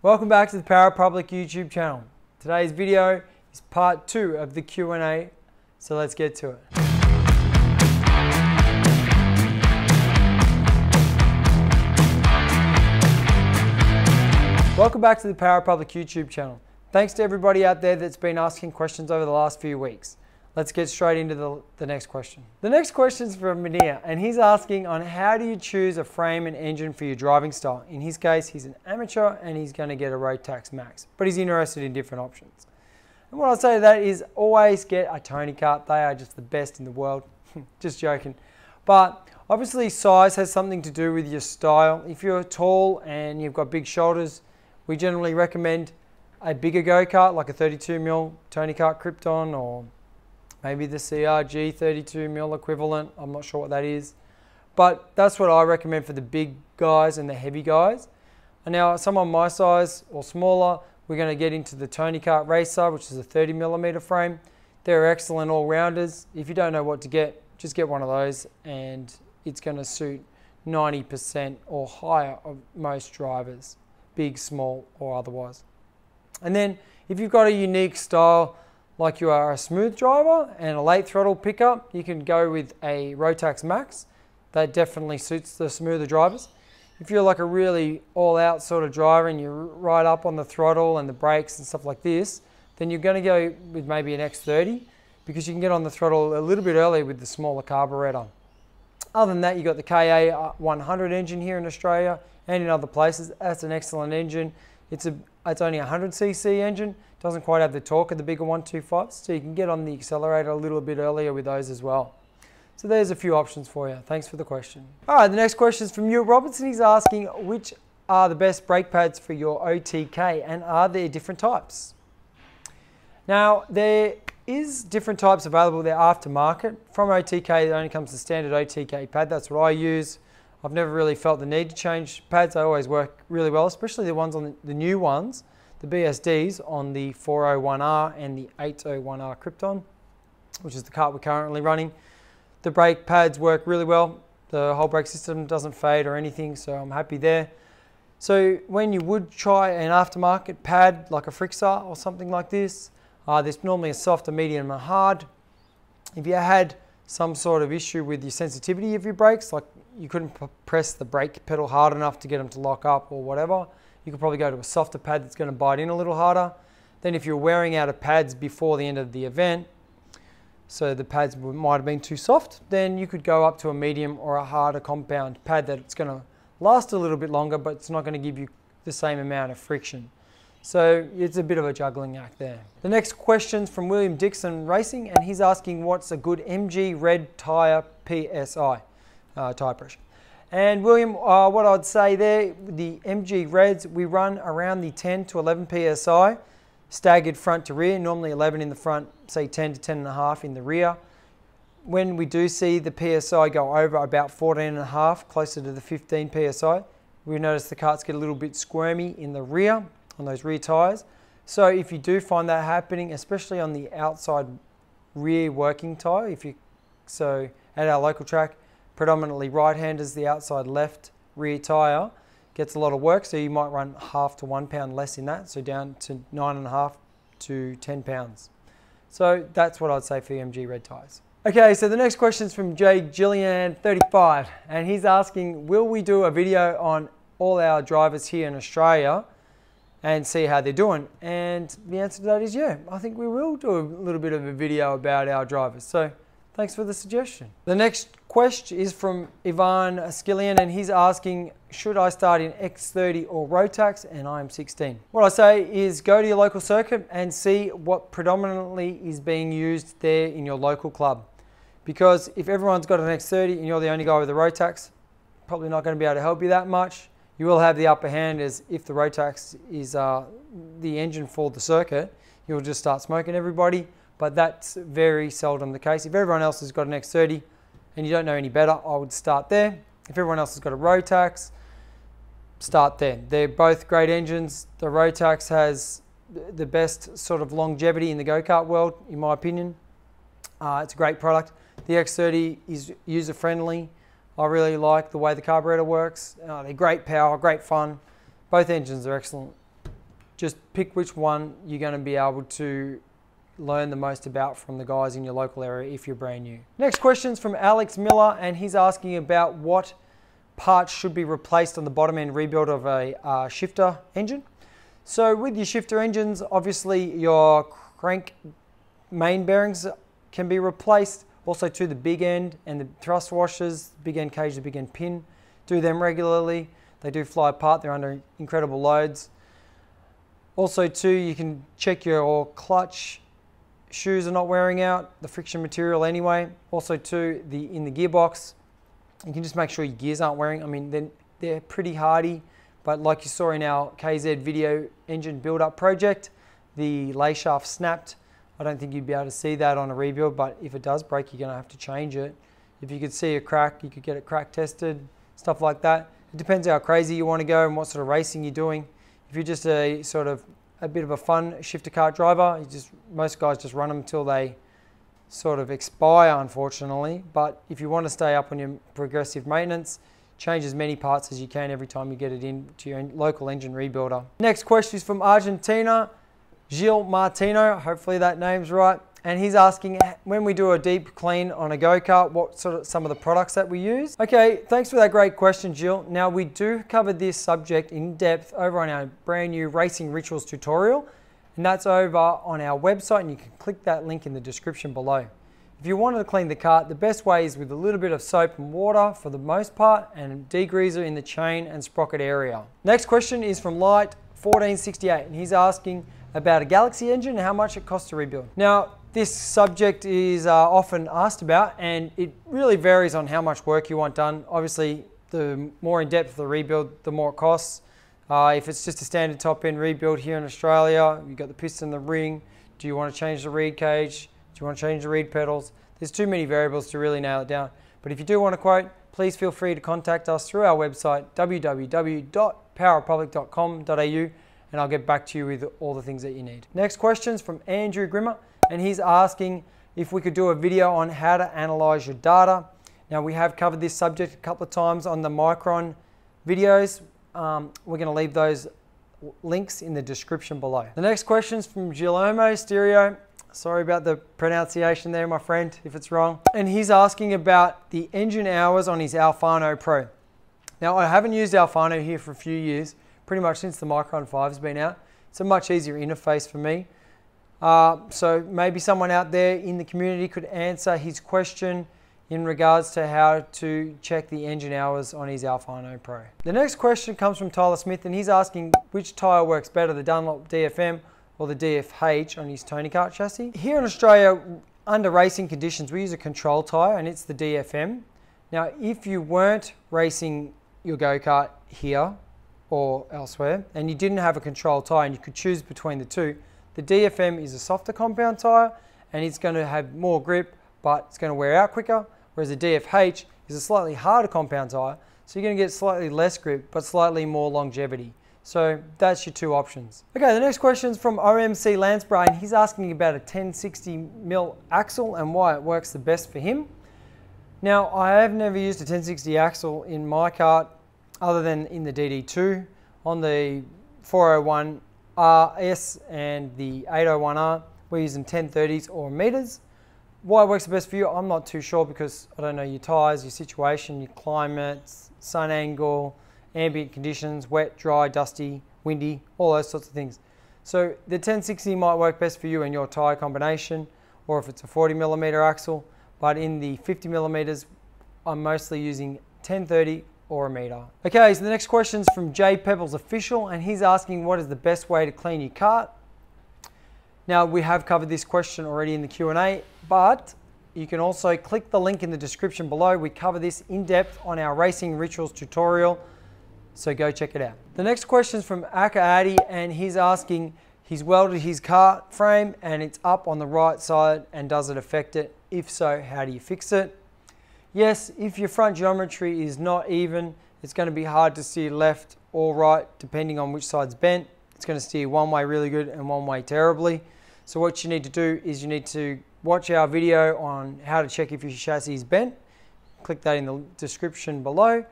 Welcome back to the Power Public YouTube channel. Today's video is part 2 of the Q&A, so let's get to it. Welcome back to the Power Public YouTube channel. Thanks to everybody out there that's been asking questions over the last few weeks. Let's get straight into the next question. The next question is from Mania, and he's asking on how do you choose a frame and engine for your driving style. In his case, he's an amateur and he's going to get a Rotax Max, but he's interested in different options. And what I'll say to that is always get a Tony kart. They are just the best in the world. Just joking. But obviously size has something to do with your style. If you're tall and you've got big shoulders, we generally recommend a bigger go-kart like a 32mm Tony Kart Krypton, or maybe the CRG 32mm equivalent. I'm not sure what that is. But that's what I recommend for the big guys and the heavy guys. And now someone my size or smaller, we're going to get into the Tony Kart Racer, which is a 30mm frame. They're excellent all-rounders. If you don't know what to get, just get one of those and it's going to suit 90% or higher of most drivers, big, small or otherwise. And then if you've got a unique style, like you are a smooth driver and a late throttle pickup, you can go with a Rotax Max. That definitely suits the smoother drivers. If you're like a really all-out sort of driver and you're right up on the throttle and the brakes and stuff like this, then you're going to go with maybe an X30 because you can get on the throttle a little bit early with the smaller carburetor. Other than that, you've got the KA 100 engine here in Australia and in other places. That's an excellent engine. It's only a 100cc engine. Doesn't quite have the torque of the bigger 125s, so you can get on the accelerator a little bit earlier with those as well. So there's a few options for you. Thanks for the question. All right, the next question is from Neil Robertson. He's asking, which are the best brake pads for your OTK and are there different types? Now, there is different types available. They're aftermarket. From OTK, it only comes the standard OTK pad. That's what I use. I've never really felt the need to change pads. They always work really well, especially the ones on the new ones, the BSDs on the 401R and the 801R Krypton, which is the kart we're currently running. The brake pads work really well. The whole brake system doesn't fade or anything, so I'm happy there. So when you would try an aftermarket pad like a Frixa or something like this, there's normally a soft, a medium, and a hard. If you had some sort of issue with your sensitivity of your brakes, like you couldn't press the brake pedal hard enough to get them to lock up or whatever, you could probably go to a softer pad that's going to bite in a little harder. Then if you're wearing out of pads before the end of the event, so the pads might have been too soft, then you could go up to a medium or a harder compound pad that's going to last a little bit longer, but it's not going to give you the same amount of friction. So it's a bit of a juggling act there. The next question's from William Dixon Racing, and he's asking what's a good MG red tyre PSI, tyre pressure. And William, what I'd say there, the MG Reds, we run around the 10 to 11 PSI, staggered front to rear, normally 11 in the front, say 10 to 10.5 in the rear. When we do see the PSI go over about 14.5, closer to the 15 PSI, we notice the karts get a little bit squirmy in the rear, on those rear tyres. So if you do find that happening, especially on the outside rear working tyre, so at our local track, predominantly right-handers, the outside left rear tyre gets a lot of work, so you might run half to 1 pound less in that, so down to 9.5 to 10 pounds. So that's what I'd say for the MG red tyres. Okay, so the next question is from Jay Gillian 35, and he's asking, will we do a video on all our drivers here in Australia and see how they're doing? And the answer to that is yeah, I think we will do a little bit of a video about our drivers. So thanks for the suggestion. The next question is from Ivan Skillian, and he's asking, should I start in X30 or Rotax? And I'm 16. What I say is go to your local circuit and see what predominantly is being used there in your local club. Because if everyone's got an X30 and you're the only guy with a Rotax, probably not going to be able to help you that much. You will have the upper hand as if the Rotax is the engine for the circuit, you'll just start smoking everybody, but that's very seldom the case. If everyone else has got an X30 and you don't know any better, I would start there. If everyone else has got a Rotax, start there. They're both great engines. The Rotax has the best sort of longevity in the go-kart world, in my opinion. It's a great product. The X30 is user-friendly. I really like the way the carburetor works. They're great power, great fun. Both engines are excellent. just pick which one you're going to be able to learn the most about from the guys in your local area if you're brand new. Next question's from Alex Miller, and he's asking about what parts should be replaced on the bottom end rebuild of a shifter engine. So with your shifter engines, obviously your crank main bearings can be replaced. Also to the big end and the thrust washers, big end cage, the big end pin. Do them regularly. They do fly apart, they're under incredible loads. Also too, you can check your clutch shoes are not wearing out, the friction material anyway. Also too, in the gearbox, you can just make sure your gears aren't wearing. I mean, they're pretty hardy, but like you saw in our KZ video engine build-up project, the lay shaft snapped. I don't think you'd be able to see that on a rebuild, but if it does break, you're gonna have to change it. If you could see a crack, you could get it crack tested, stuff like that. It depends how crazy you want to go and what sort of racing you're doing. If you're just a bit of a fun shifter kart driver, most guys just run them until they sort of expire, unfortunately. But if you want to stay up on your progressive maintenance, change as many parts as you can every time you get it into your local engine rebuilder. Next question is from Argentina, Gil Martino, hopefully that name's right. And he's asking, when we do a deep clean on a go-kart, what some of the products that we use? Okay, thanks for that great question, Jill. Now we do cover this subject in depth over on our brand new Racing Rituals tutorial, and that's over on our website, and you can click that link in the description below. If you wanted to clean the kart, the best way is with a little bit of soap and water for the most part, and a degreaser in the chain and sprocket area. Next question is from Light1468, and he's asking about a Galaxy engine and how much it costs to rebuild. Now, this subject is often asked about, and it really varies on how much work you want done. Obviously, the more in depth the rebuild, the more it costs. If it's just a standard top end rebuild here in Australia, you've got the piston, the ring. Do you want to change the reed cage? Do you want to change the reed pedals? There's too many variables to really nail it down. But if you do want to quote, please feel free to contact us through our website, www.powerrepublic.com.au, and I'll get back to you with all the things that you need. Next question's from Andrew Grimmer, and he's asking if we could do a video on how to analyze your data. Now, we have covered this subject a couple of times on the Micron videos. We're going to leave those links in the description below. The next question's from Gilomo Stereo. Sorry about the pronunciation there, my friend, if it's wrong. And he's asking about the engine hours on his Alfano Pro. Now, I haven't used Alfano here for a few years, pretty much since the Micron 5 has been out. It's a much easier interface for me. So maybe someone out there in the community could answer his question in regards to how to check the engine hours on his Alfano Pro. The next question comes from Tyler Smith, and he's asking which tyre works better, the Dunlop DFM or the DFH on his Tony Kart chassis. Here in Australia, under racing conditions, we use a control tyre, and it's the DFM. Now, if you weren't racing your go-kart here or elsewhere, and you didn't have a control tyre and you could choose between the two, the DFM is a softer compound tyre, and it's going to have more grip, but it's going to wear out quicker, whereas the DFH is a slightly harder compound tyre, so you're going to get slightly less grip, but slightly more longevity. So that's your two options. Okay, the next question is from OMC Lansbury, and he's asking about a 1060mm axle and why it works the best for him. Now, I have never used a 1060 axle in my kart other than in the DD2. On the 401 RS and the 801R, we're using 1030s or meters. Why it works the best for you, I'm not too sure, because I don't know your tyres, your situation, your climate, sun angle, ambient conditions, wet, dry, dusty, windy, all those sorts of things. So the 1060 might work best for you in your tyre combination, or if it's a 40mm axle, but in the 50mm, I'm mostly using 1030 or a meter. Okay, so the next question is from Jay Pebbles Official, and he's asking what is the best way to clean your kart. Now, we have covered this question already in the Q&A, but you can also click the link in the description below. We cover this in depth on our Racing Rituals tutorial, so go check it out. The next question is from Aka Addy, and he's asking, he's welded his kart frame and it's up on the right side, and does it affect it? If so, how do you fix it? Yes, if your front geometry is not even, it's going to be hard to steer left or right depending on which side's bent. It's going to steer one way really good and one way terribly. So what you need to do is you need to watch our video on how to check if your chassis is bent. Click that in the description below.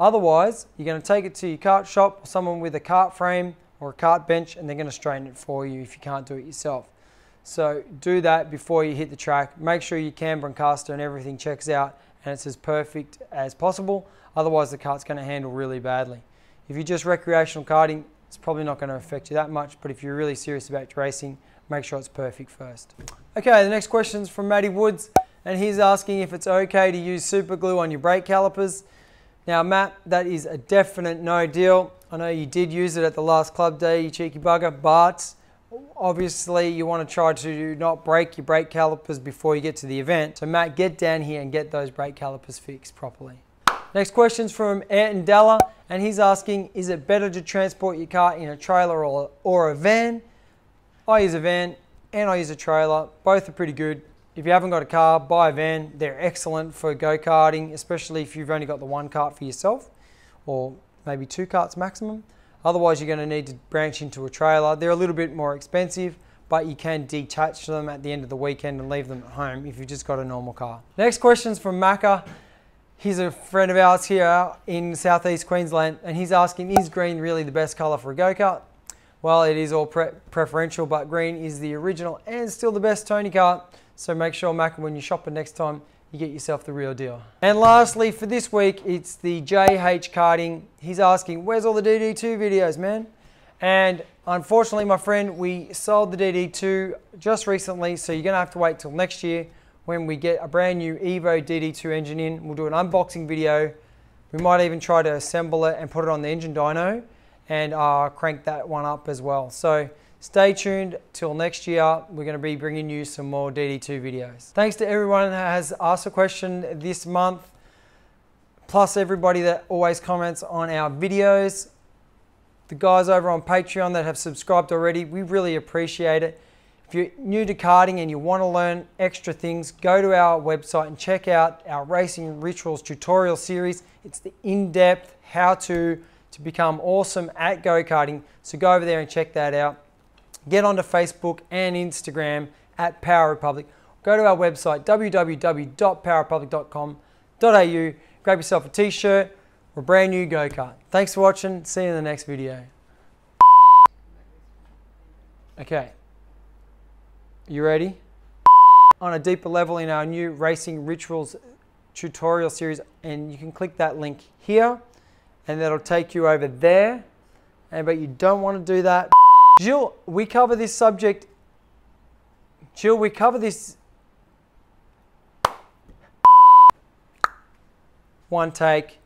Otherwise, you're going to take it to your kart shop, or someone with a kart frame or a kart bench, and they're going to straighten it for you if you can't do it yourself. So do that before you hit the track. Make sure your camber and caster and everything checks out and it's as perfect as possible. Otherwise the kart's going to handle really badly. If you're just recreational karting, it's probably not going to affect you that much, but if you're really serious about racing, make sure it's perfect first. Okay, the next question is from Matty Woods, and he's asking if it's okay to use super glue on your brake calipers. Now Matt, that is a definite no deal. I know you did use it at the last club day, you cheeky bugger, but obviously you want to try to not break your brake calipers before you get to the event. So Matt, get down here and get those brake calipers fixed properly. Next question's from Ayrton Della, and he's asking, is it better to transport your car in a trailer or a van? I use a van and I use a trailer. Both are pretty good. If you haven't got a car, buy a van. They're excellent for go-karting, especially if you've only got the one kart for yourself, or maybe 2 karts maximum. Otherwise, you're going to need to branch into a trailer. They're a little bit more expensive, but you can detach them at the end of the weekend and leave them at home if you've just got a normal car. Next question's from Macca. He's a friend of ours here in southeast Queensland, and he's asking, is green really the best colour for a go-kart? Well, it is all preferential, but green is the original and still the best Tony kart. So make sure, Macca, when you're shopping next time, you get yourself the real deal. And lastly, for this week, it's the JH Karting. He's asking, where's all the DD2 videos, man? And unfortunately, my friend, we sold the DD2 just recently, so you're gonna have to wait till next year when we get a brand new Evo DD2 engine in. We'll do an unboxing video. We might even try to assemble it and put it on the engine dyno and crank that one up as well. So stay tuned till next year. We're going to be bringing you some more DD2 videos. Thanks to everyone that has asked a question this month, plus everybody that always comments on our videos. The guys over on Patreon that have subscribed already, we really appreciate it. If you're new to karting and you want to learn extra things, go to our website and check out our Racing Rituals tutorial series. It's the in-depth how-to become awesome at go-karting. So go over there and check that out. Get onto Facebook and Instagram at Power Republic. Go to our website, www.powerrepublic.com.au. Grab yourself a t-shirt or a brand new go-kart. Thanks for watching. See you in the next video. Okay. You ready? On a deeper level in our new Racing Rituals tutorial series, and you can click that link here and that'll take you over there. But you don't want to do that. Jill, we cover this subject. Jill, we cover this. One take.